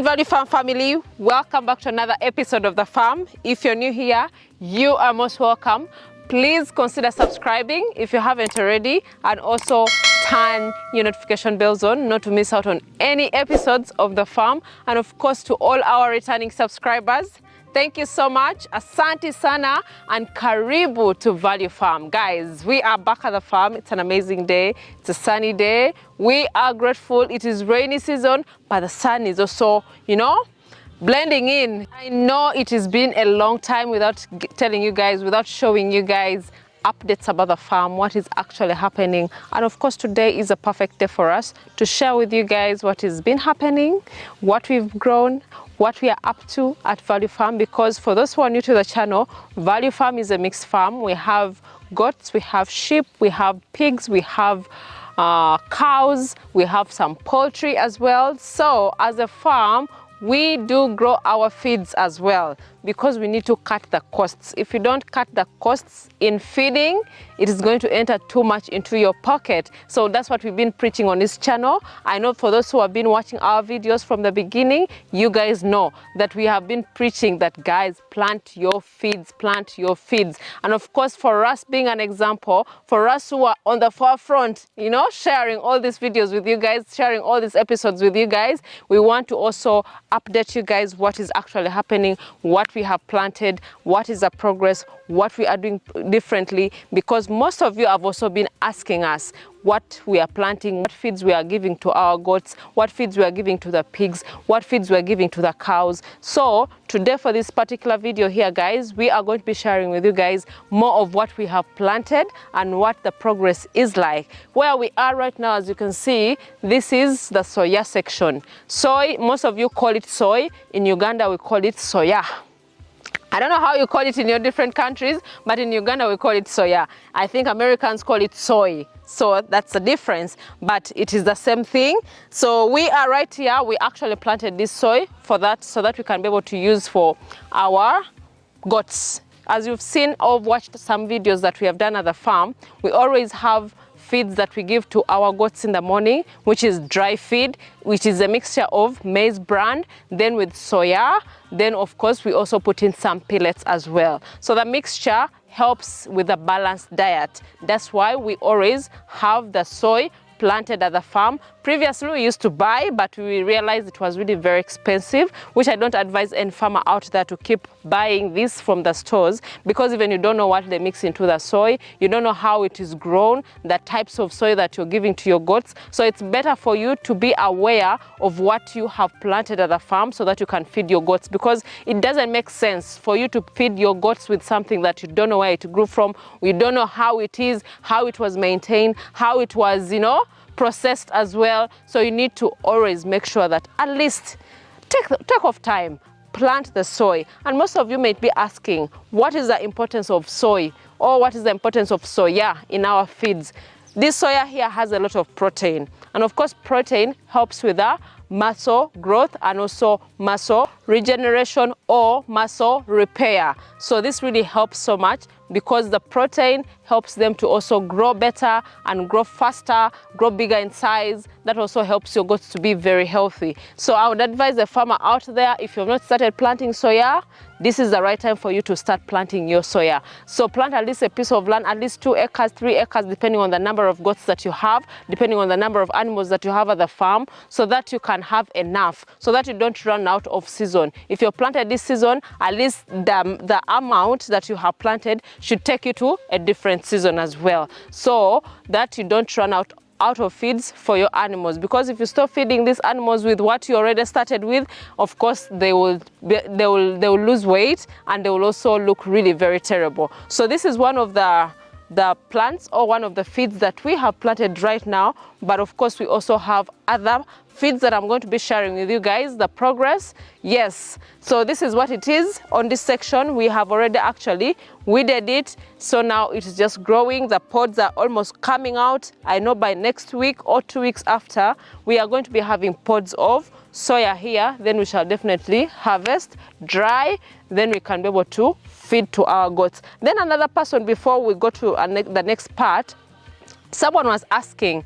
Value Farm family, welcome back to another episode of The Farm. If you're new here, you are most welcome. Please consider subscribing if you haven't already, and also turn your notification bells on not to miss out on any episodes of The Farm. And of course, to all our returning subscribers, thank you so much. Asante sana and karibu to Value Farm. Guys, we are back at the farm. It's an amazing day. It's a sunny day. We are grateful. It is rainy season, but the sun is also, blending in. I know it has been a long time without telling you guys, without showing you guys updates about the farm, what is actually happening. And of course, today is a perfect day for us to share with you guys what has been happening, what we've grown, what we are up to at Value Farm. Because for those who are new to the channel, Value Farm is a mixed farm. We have goats, we have sheep, we have pigs, we have cows, we have some poultry as well. So as a farm, we do grow our feeds as well, because we need to cut the costs. If you don't cut the costs in feeding, it is going to enter too much into your pocket. So that's what we've been preaching on this channel. I know for those who have been watching our videos from the beginning, you guys know that we have been preaching that, guys, plant your feeds, plant your feeds. And of course, for us being an example, for us who are on the forefront, sharing all these videos with you guys, sharing all these episodes with you guys, we want to also update you guys what is actually happening, what we have planted, what is the progress, what we are doing differently, because most of you have also been asking us what we are planting, what feeds we are giving to our goats, what feeds we are giving to the pigs, what feeds we are giving to the cows. So today for this particular video here, guys, we are going to be sharing with you guys more of what we have planted and what the progress is like. Where we are right now, as you can see, this is the soya section. Soy, most of you call it soy. In Uganda, we call it soya. I don't know how you call it in your different countries, but in Uganda we call it soya. I think Americans call it soy. So that's the difference, but it is the same thing. So we are right here. We actually planted this soy for that, so that we can be able to use for our goats. As you've seen or watched some videos that we have done at the farm, we always have feeds that we give to our goats in the morning, which is dry feed, which is a mixture of maize bran, then with soya, then of course we also put in some pellets as well. So the mixture helps with a balanced diet. That's why we always have the soy planted at the farm. Previously we used to buy, but we realized it was really very expensive, which I don't advise any farmer out there to keep buying this from the stores, because even you don't know what they mix into the soy, you don't know how it is grown, the types of soy that you're giving to your goats. So it's better for you to be aware of what you have planted at the farm so that you can feed your goats, because it doesn't make sense for you to feed your goats with something that you don't know where it grew from, you don't know how it is, how it was maintained, how it was, processed as well. So you need to always make sure that at least take off time, plant the soy. And most of you might be asking, what is the importance of soy, or what is the importance of soya in our feeds? This soya here has a lot of protein, and of course protein helps with the muscle growth and also muscle regeneration or muscle repair. So this really helps so much, because the protein helps them to also grow better and grow faster, grow bigger in size. That also helps your goats to be very healthy. So I would advise the farmer out there, if you have not started planting soya, this is the right time for you to start planting your soya. So plant at least a piece of land, at least 2 acres, 3 acres, depending on the number of goats that you have, depending on the number of animals that you have at the farm, so that you can have enough, so that you don't run out of season. If you're planted this season, at least the amount that you have planted should take you to a different season as well, so that you don't run out of feeds for your animals. Because if you stop feeding these animals with what you already started with, of course they will lose weight, and they will also look really very terrible. So this is one of the plants, or one of the feeds that we have planted right now. But of course we also have other feeds that I'm going to be sharing with you guys, the progress. Yes, so this is what it is on this section. We have already actually weeded it, so now it is just growing. The pods are almost coming out. I know by next week or 2 weeks after, we are going to be having pods of soya here. Then we shall definitely harvest, dry, then we can be able to feed to our goats. Then another person, before we go to the next part, someone was asking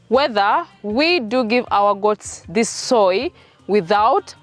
whether we do give our goats this soy without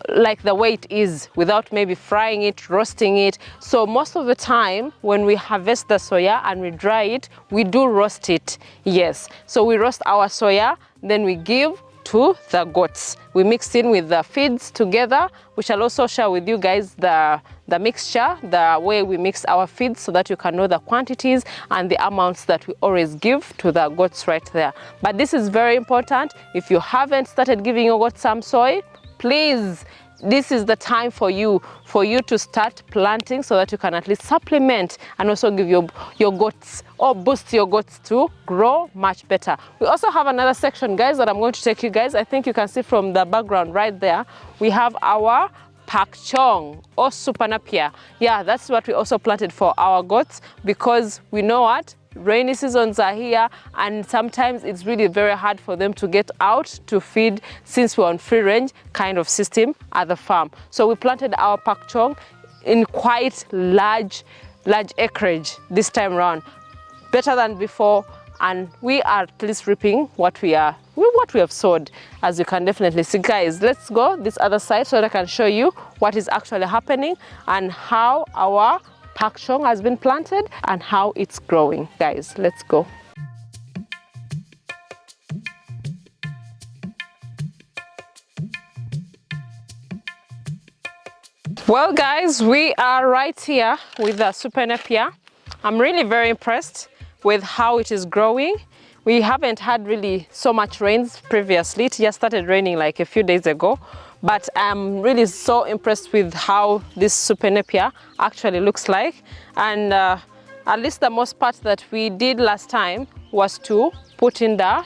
like the way it is without maybe frying it, roasting it. So most of the time when we harvest the soya and we dry it, we do roast it. Yes, so we roast our soya, then we give to the goats. We mix in with the feeds together. We shall also share with you guys the mixture, the way we mix our feeds, so that you can know the quantities and the amounts that we always give to the goats right there. But this is very important. If you haven't started giving your goats some soy, please, this is the time for you to start planting, so that you can at least supplement and also give your goats, or boost your goats to grow much better. We also have another section, guys, that I'm going to take you guys. I think you can see from the background right there, we have our pak chong or super napier. Yeah, that's what we also planted for our goats, because we know what? Rainy seasons are here, and sometimes it's really very hard for them to get out to feed, since we're on free range kind of system at the farm. So we planted our pak chong in quite large acreage this time around, better than before, and we are at least reaping what we have sowed, as you can definitely see. Guys, let's go this other side so that I can show you what is actually happening and how our pak chong has been planted and how it's growing. Guys, let's go. Well, guys, we are right here with the super napier. I'm really very impressed with how it is growing. We haven't had really so much rains previously. It just started raining like a few days ago. But I'm really so impressed with how this super napier actually looks like. And at least the most part that we did last time was to put in the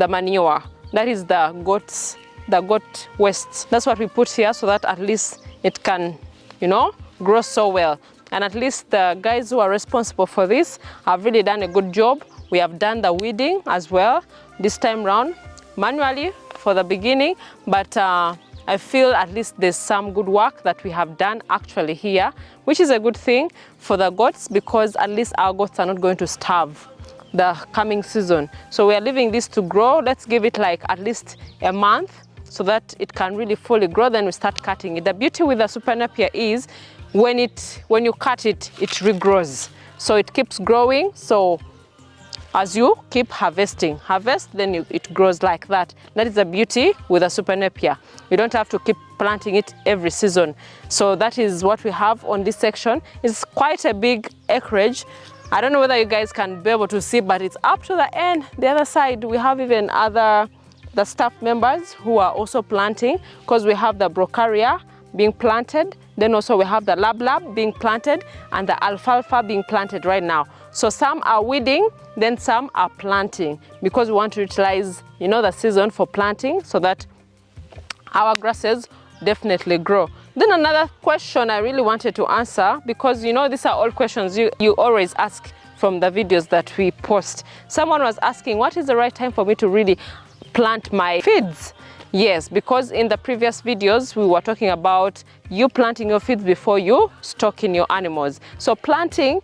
manure. That is the goat waste. That's what we put here, so that at least it can, you know, grow so well. And at least the guys who are responsible for this have really done a good job. We have done the weeding as well this time round, manually for the beginning, but I feel at least there's some good work that we have done actually here, which is a good thing for the goats, because at least our goats are not going to starve the coming season. So we are leaving this to grow. Let's give it like at least a month so that it can really fully grow. Then we start cutting it. The beauty with the super napier is when you cut it, it regrows. So it keeps growing. So as you keep harvest, then it grows like that. That is the beauty with a super napier. You don't have to keep planting it every season. So that is what we have on this section. It's quite a big acreage. I don't know whether you guys can be able to see, but it's up to the end. The other side, we have even the staff members who are also planting, because we have the brocaria being planted. Then also we have the lab being planted and the alfalfa being planted right now. So some are weeding, then some are planting, because we want to utilize, you know, the season for planting so that our grasses definitely grow. Then another question I really wanted to answer, because you know these are all questions you always ask from the videos that we post. Someone was asking, what is the right time for me to really plant my feeds? Yes, because in the previous videos we were talking about you planting your feeds before you stocking your animals. So planting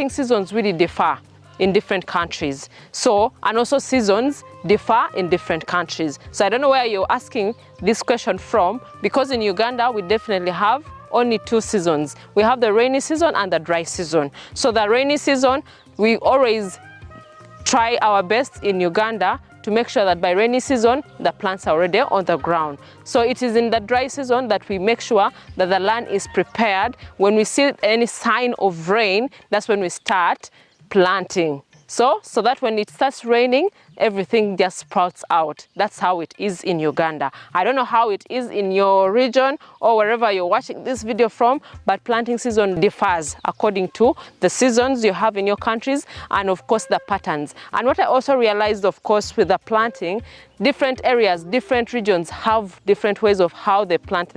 seasons really differ in different countries. So, and also seasons differ in different countries. So I don't know where you're asking this question from, because in Uganda we definitely have only two seasons. We have the rainy season and the dry season. So the rainy season, we always try our best in Uganda to make sure that by rainy season, the plants are already on the ground. So it is in the dry season that we make sure that the land is prepared. When we see any sign of rain, that's when we start planting. So that when it starts raining, everything just sprouts out. That's how it is in Uganda. I don't know how it is in your region or wherever you're watching this video from, but planting season differs according to the seasons you have in your countries and of course the patterns. And what I also realized, of course, with the planting, different areas, different regions have different ways of how they plant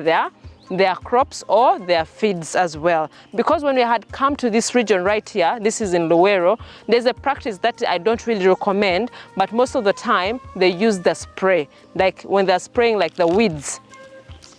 their crops or their feeds as well. Because when we had come to this region right here, this is in Luwero, there's a practice that I don't really recommend, but most of the time they use the spray, like when they're spraying like the weeds.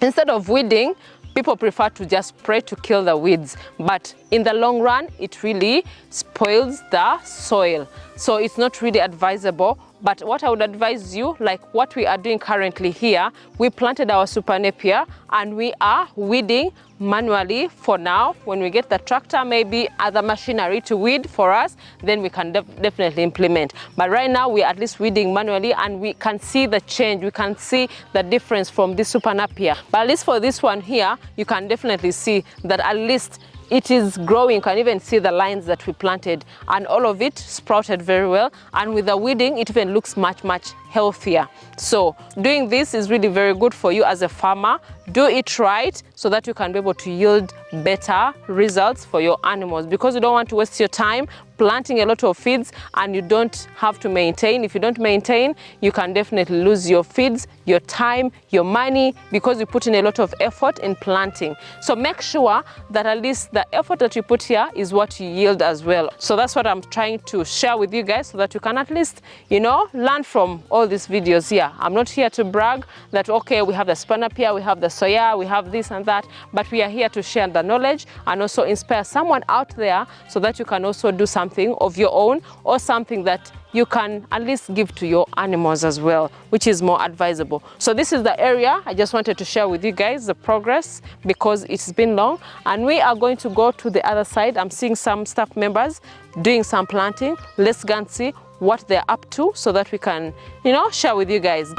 Instead of weeding, people prefer to just spray to kill the weeds, but in the long run it really spoils the soil. So it's not really advisable But what I would advise you, like what we are doing currently here, we planted our super Napier and we are weeding manually for now. When we get the tractor, maybe other machinery to weed for us, then we can definitely implement. But right now we are at least weeding manually, and we can see the change. We can see the difference from this super Napier. But at least for this one here, you can definitely see that at least it is growing. You can even see the lines that we planted, and all of it sprouted very well. And with the weeding, it even looks much healthier. So doing this is really very good for you as a farmer. Do it right so that you can be able to yield better results for your animals, because you don't want to waste your time planting a lot of feeds and you don't have to maintain. If you don't maintain, you can definitely lose your feeds, your time, your money, because you put in a lot of effort in planting. So make sure that at least the effort that you put here is what you yield as well. So that's what I'm trying to share with you guys, so that you can at least, you know, learn from all these videos here. I'm not here to brag that, okay, we have the super Napier, we have the soya, we have this and that, but we are here to share the knowledge and also inspire someone out there, so that you can also do something of your own, or something that you can at least give to your animals as well, which is more advisable. So this is the area I just wanted to share with you guys the progress, because it's been long, and we are going to go to the other side. I'm seeing some staff members doing some planting. Let's go and see what they're up to, so that we can, you know, share with you guys.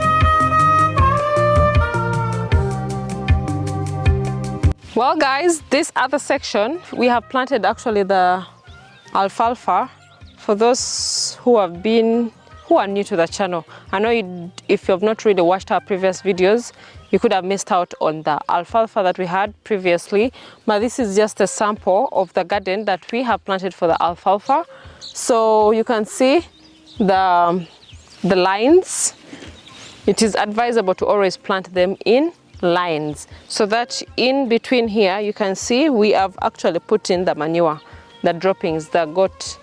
Well guys, this other section, we have planted actually the alfalfa. For those who are new to the channel, I know if you have not really watched our previous videos, you could have missed out on the alfalfa that we had previously. But this is just a sample of the garden that we have planted for the alfalfa. So you can see the lines. It is advisable to always plant them in lines, so that in between here you can see we have actually put in the manure, the droppings, the goat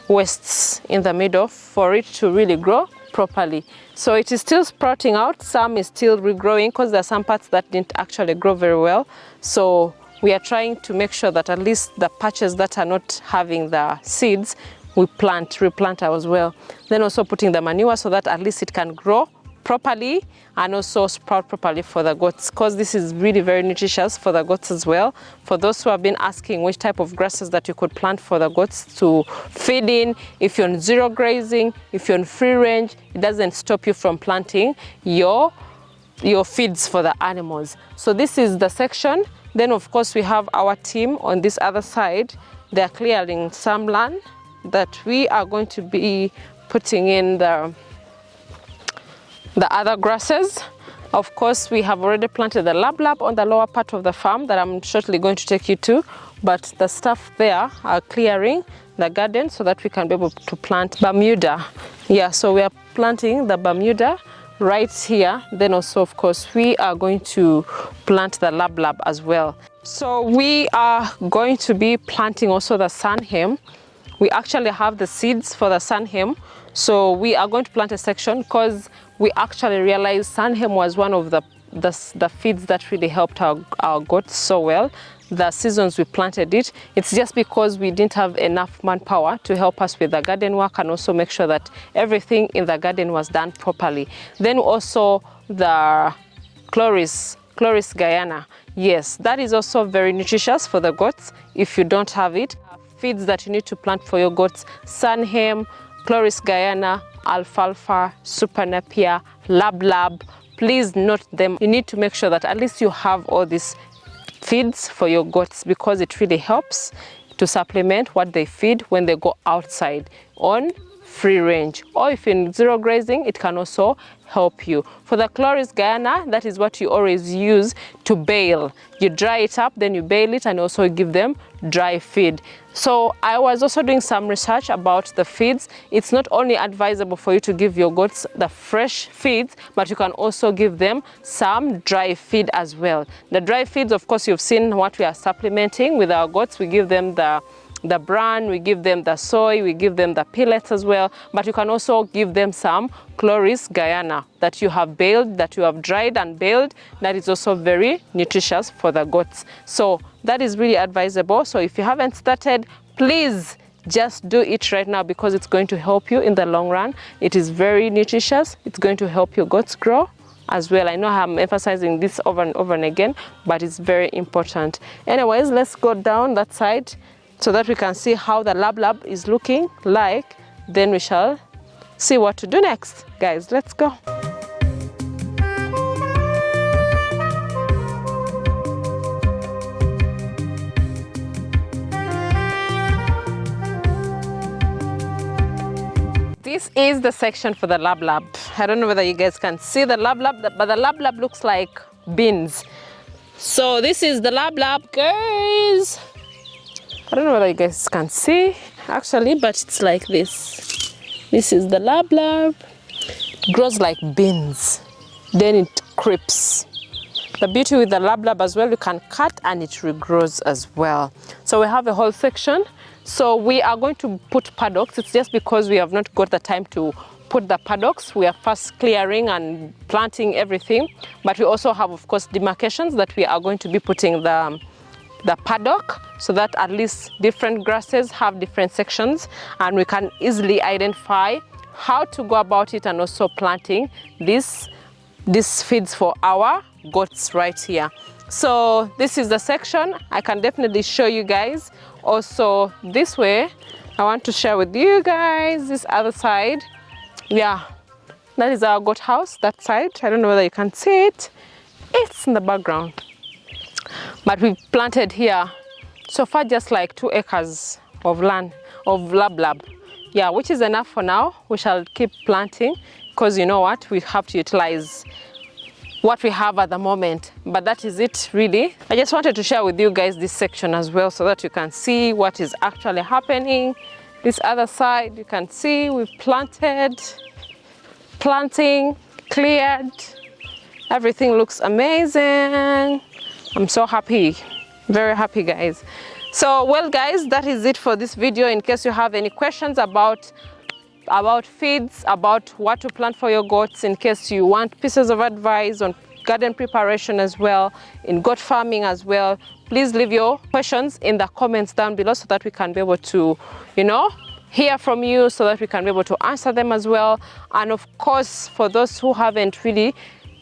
wastes in the middle, for it to really grow properly. So it is still sprouting out. Some is still regrowing, because there are some parts that didn't actually grow very well. So we are trying to make sure that at least the patches that are not having the seeds, we replant as well. Then also putting the manure, so that at least it can grow properly and also sprout properly for the goats, because this is really very nutritious for the goats as well. For those who have been asking which type of grasses that you could plant for the goats to feed in, if you're on zero grazing, if you're on free range, it doesn't stop you from planting your feeds for the animals. So this is the section. Then of course we have our team on this other side. They're clearing some land that we are going to be putting in the other grasses. Of course, we have already planted the lab on the lower part of the farm that I'm shortly going to take you to, but the staff there are clearing the garden so that we can be able to plant Bermuda. Yeah, so we are planting the Bermuda right here. Then also, of course, we are going to plant the lab as well. So we are going to be planting also the sunham. We actually have the seeds for the sunham. So we are going to plant a section, because we actually realized sunham was one of the feeds that really helped our goats so well. The seasons we planted it, it's just because we didn't have enough manpower to help us with the garden work, and also make sure that everything in the garden was done properly. Then also the Chloris Guyana. Yes, that is also very nutritious for the goats if you don't have it. Feeds that you need to plant for your goats: sunham, Chloris Guyana, alfalfa, super Napier, lab. Please note them. You need to make sure that at least you have all these feeds for your goats, because it really helps to supplement what they feed when they go outside on free range, or if in zero grazing, it can also help you. For the Chloris Guyana, that is what you always use to bale. You dry it up, then you bale it, and also give them dry feed. So I was also doing some research about the feeds. It's not only advisable for you to give your goats the fresh feeds, but you can also give them some dry feed as well. The dry feeds, of course, you've seen what we are supplementing with our goats. We give them the bran, we give them the soy, we give them the pellets as well, but you can also give them some Chloris Guyana that you have baled, that you have dried and baled. That is also very nutritious for the goats. So that is really advisable. So if you haven't started, please just do it right now because it's going to help you in the long run. It is very nutritious. It's going to help your goats grow as well. I know I'm emphasizing this over and over and again, but it's very important. Anyways, let's go down that side so that we can see how the lab is looking like. Then we shall see what to do next. Guys, let's go. This is the section for the lab. I don't know whether you guys can see the lab, but the lab looks like bins. So this is the lab, guys. I don't know whether you guys can see actually, but it's like this. This is the lab. It grows like beans, then it creeps. The beauty with the lab as well, you can cut and it regrows as well. So we have a whole section. So we are going to put paddocks. It's just because we have not got the time to put the paddocks. We are first clearing and planting everything. But we also have, of course, demarcations that we are going to be putting the paddock, so that at least different grasses have different sections and we can easily identify how to go about it, and also planting this feeds for our goats right here. So this is the section. I can definitely show you guys. Also this way, I want to share with you guys this other side. Yeah, that is our goat house, that side. I don't know whether you can see it. It's in the background. But we planted here so far just like 2 acres of land, of lab. Yeah, which is enough for now. We shall keep planting because you know what, we have to utilize what we have at the moment. But that is it really. I just wanted to share with you guys this section as well so that you can see what is actually happening. This other side, you can see we've planted, planting, cleared. Everything looks amazing. I'm so happy, very happy, guys. So well guys, that is it for this video. In case you have any questions about feeds, about what to plant for your goats, in case you want pieces of advice on garden preparation as well, in goat farming as well, please leave your questions in the comments down below so that we can be able to, you know, hear from you, so that we can be able to answer them as well. And of course, for those who haven't really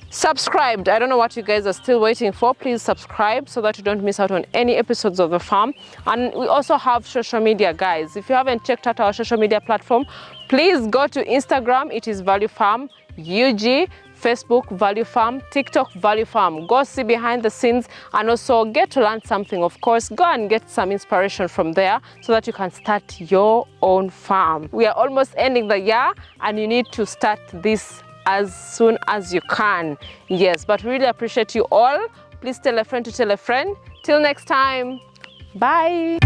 subscribed, I don't know what you guys are still waiting for. Please subscribe so that you don't miss out on any episodes of the farm. And we also have social media, guys. If you haven't checked out our social media platform, please go to Instagram. It is Value Farm UG, Facebook Value Farm, TikTok Value Farm. Go see behind the scenes and also get to learn something. Of course, go and get some inspiration from there so that you can start your own farm. We are almost ending the year and you need to start this as soon as you can. Yes, but really appreciate you all. Please tell a friend to tell a friend. Till next time, bye.